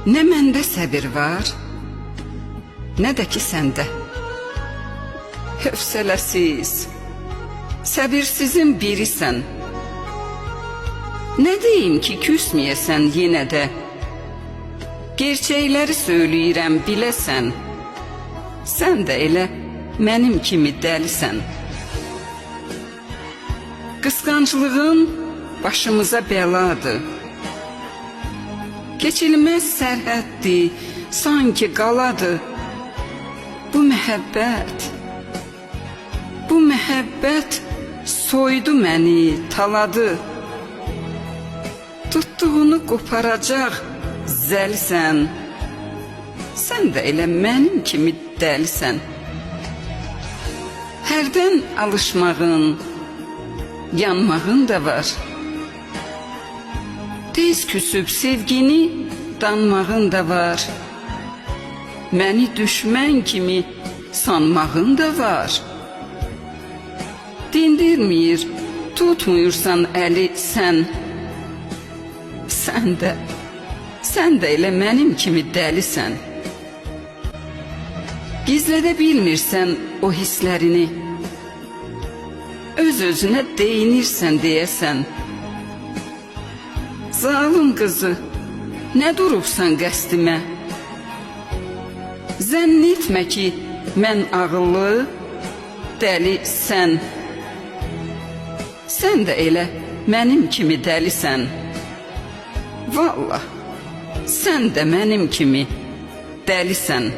Nə məndə səbir var, nə də ki səndə. Hövsələsiz, səbirsizin birisən. Nə deyim ki, küsməyəsən yenə də. Gerçəkləri söyləyirəm biləsən. Sən də elə mənim kimi dəlisən. Qısqanclığın başımıza bəladır. Keçilməz sərhəddir, sanki qaladır. Bu məhəbbət soydu məni, taladı. Tutduğunu qoparacaq zəlisən. Sən də elə mənim kimi dəlisən. Hərdən alışmağın, yanmağın da var. Tez küsüb sevgini danmağın da var. Məni düşmən kimi sanmağın da var. Dindirmir, tutmuyursan əli sən. Sən də elə mənim kimi dəlisən. Gizlədə bilmirsən o hisslərini. Öz-özünə deyinirsən deyəsən. Zalım qızı, nə durubsan qəsdimə? Zənn etmə ki, mən ağıllı, dəli sən. Sən də elə mənim kimi dəlisən. Vallah, sən də mənim kimi dəlisən.